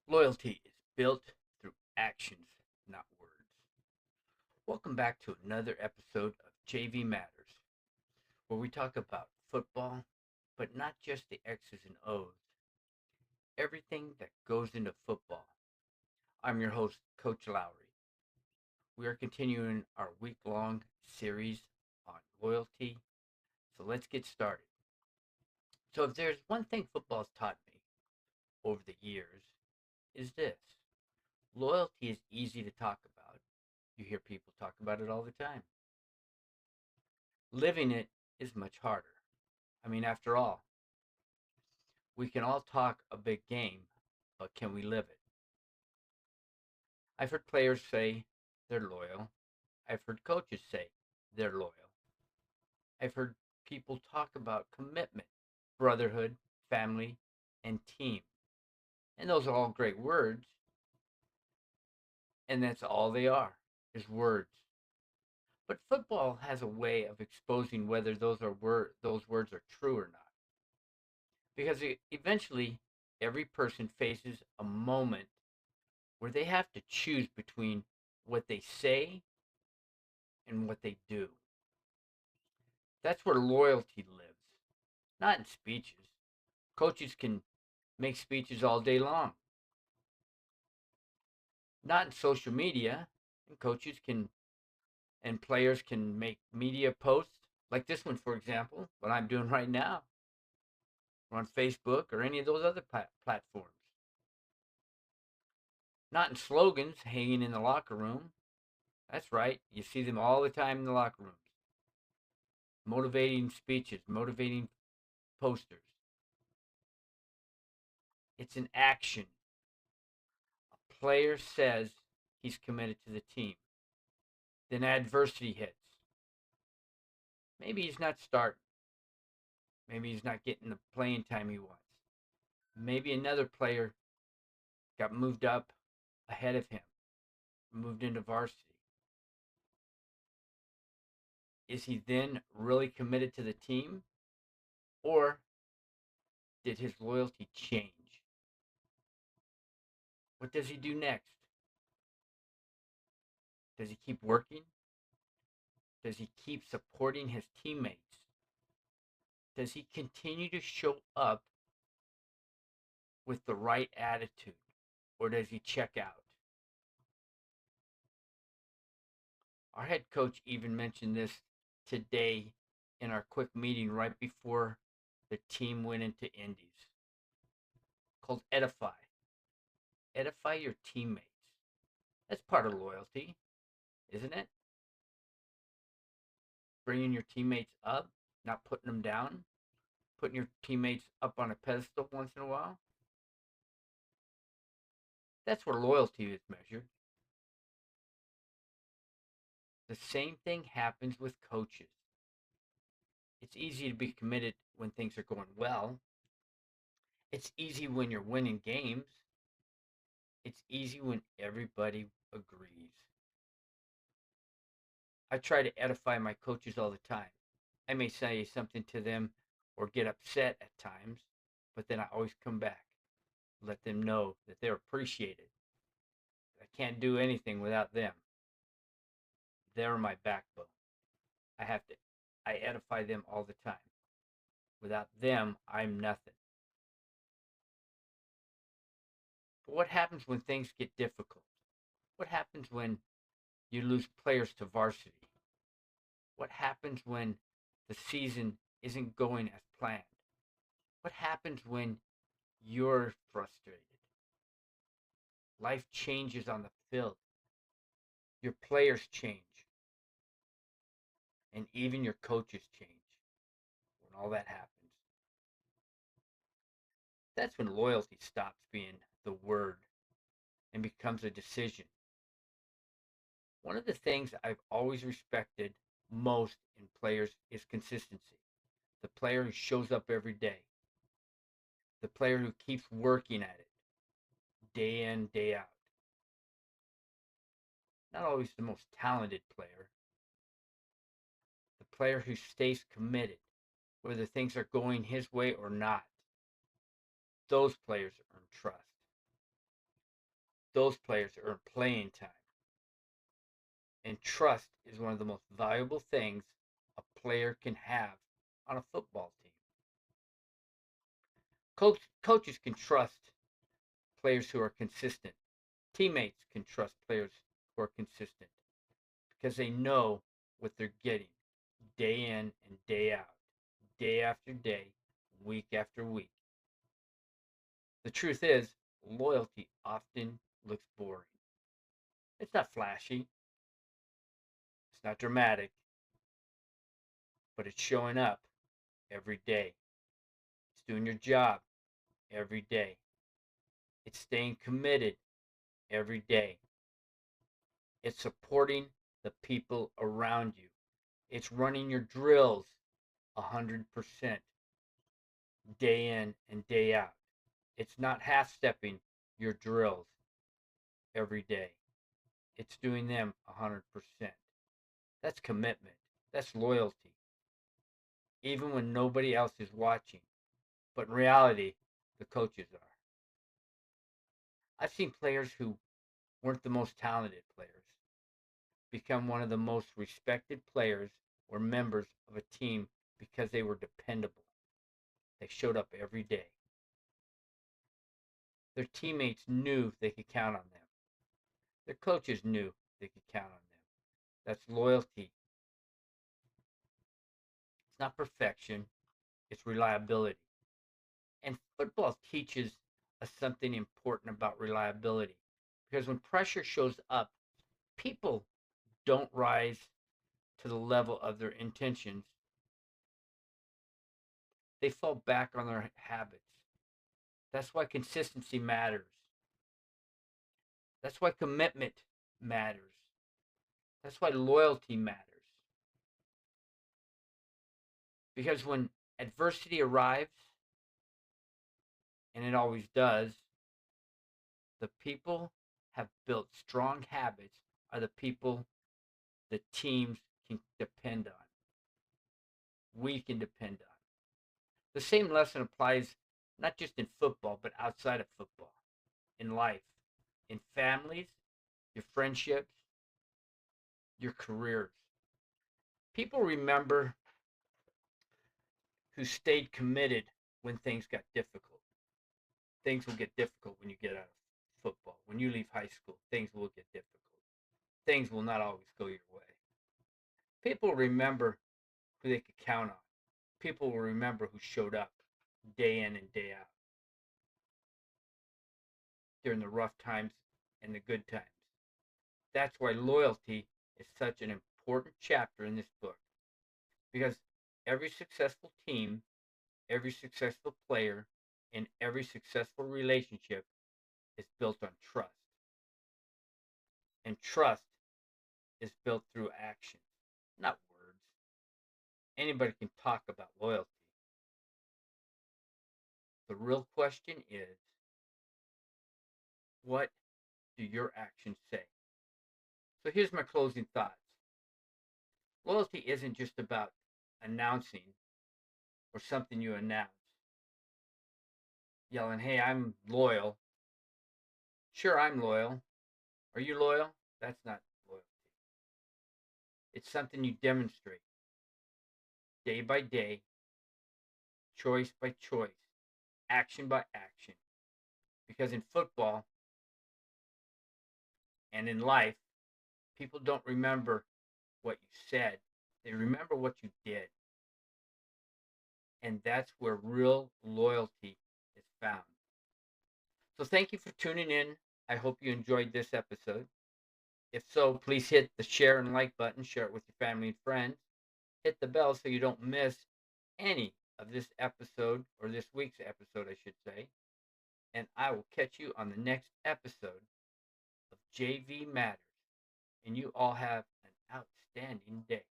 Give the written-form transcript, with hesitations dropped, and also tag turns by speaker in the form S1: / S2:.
S1: Loyalty is built through actions, not words. Welcome back to another episode of JV Matters, where we talk about football, but not just the X's and O's, everything that goes into football. I'm your host, Coach Lowry. We are continuing our week long series on loyalty, so let's get started. So, if there's one thing football has taught me over the years, is this: loyalty is easy to talk about. You hear people talk about it all the time. Living it is much harder. I mean, after all, we can all talk a big game, but can we live it? I've heard players say they're loyal. I've heard coaches say they're loyal. I've heard people talk about commitment, brotherhood, family, and team. And those are all great words, and that's all they are, is words. But football has a way of exposing whether those words are true or not. Because eventually every person faces a moment where they have to choose between what they say and what they do. That's where loyalty lives, not in speeches. Coaches can make speeches all day long, not in social media. And coaches can and players can make media posts like this one, for example, what I'm doing right now, or on Facebook or any of those other platforms. Not in slogans hanging in the locker room. That's right, you see them all the time in the locker rooms. Motivating speeches, motivating posters. It's an action. A player says he's committed to the team. Then adversity hits. Maybe he's not starting. Maybe he's not getting the playing time he wants. Maybe another player got moved up ahead of him, moved into varsity. Is he then really committed to the team? Or did his loyalty change? What does he do next? Does he keep working? Does he keep supporting his teammates? Does he continue to show up with the right attitude? Or does he check out? Our head coach even mentioned this today in our quick meeting right before the team went into Indies, called Edify. Edify your teammates. That's part of loyalty, isn't it? Bringing your teammates up, not putting them down, putting your teammates up on a pedestal once in a while. That's where loyalty is measured. The same thing happens with coaches. It's easy to be committed when things are going well. It's easy when you're winning games. It's easy when everybody agrees. I try to edify my coaches all the time. I may say something to them or get upset at times, but then I always come back, let them know that they're appreciated. I can't do anything without them. They're my backbone. I have to, I edify them all the time. Without them, I'm nothing. But what happens when things get difficult? What happens when you lose players to varsity? What happens when the season isn't going as planned? What happens when you're frustrated? Life changes on the field. Your players change. And even your coaches change when all that happens. That's when loyalty stops being the word and becomes a decision. One of the things I've always respected most in players is consistency. The player who shows up every day, the player who keeps working at it day in, day out. Not always the most talented player, the player who stays committed, whether things are going his way or not. Those players earn trust. those players earn playing time. And trust is one of the most valuable things a player can have on a football team. Coaches can trust players who are consistent. Teammates can trust players who are consistent because they know what they're getting day in and day out, day after day, week after week. The truth is, loyalty often looks boring. It's not flashy, it's not dramatic, but it's showing up every day. It's doing your job every day. It's staying committed every day. It's supporting the people around you. It's running your drills 100% day in and day out. It's not half stepping your drills every day. It's doing them 100%. That's commitment. That's loyalty. Even when nobody else is watching. But in reality, the coaches are. I've seen players who weren't the most talented players become one of the most respected players or members of a team because they were dependable. They showed up every day. Their teammates knew they could count on them. Their coaches knew they could count on them. That's loyalty. It's not perfection, it's reliability. And football teaches us something important about reliability. Because when pressure shows up, people don't rise to the level of their intentions. They fall back on their habits. That's why consistency matters. That's why commitment matters. That's why loyalty matters. Because when adversity arrives, and it always does, the people have built strong habits are the people the teams can depend on. We can depend on. The same lesson applies not just in football, but outside of football, in life, in families, your friendships, your careers. People remember who stayed committed when things got difficult. Things will get difficult when you get out of football. When you leave high school, things will get difficult. Things will not always go your way. People remember who they could count on. People will remember who showed up day in and day out during the rough times and the good times. That's why loyalty is such an important chapter in this book. Because every successful team, every successful player, and every successful relationship is built on trust. And trust is built through action, not words. Anybody can talk about loyalty. The real question is, what do your actions say? So here's my closing thoughts. Loyalty isn't just about announcing or something you announce. Yelling, hey, I'm loyal. Sure, I'm loyal. Are you loyal? That's not loyalty. It's something you demonstrate day by day, choice by choice, action by action. Because in football and in life, people don't remember what you said, they remember what you did. And that's where real loyalty is found. So thank you for tuning in. I hope you enjoyed this episode. If so, please hit the share and like button, share it with your family and friends. Hit the bell so you don't miss any of this episode, or this week's episode, I should say. And I will catch you on the next episode of JV Matters. And you all have an outstanding day.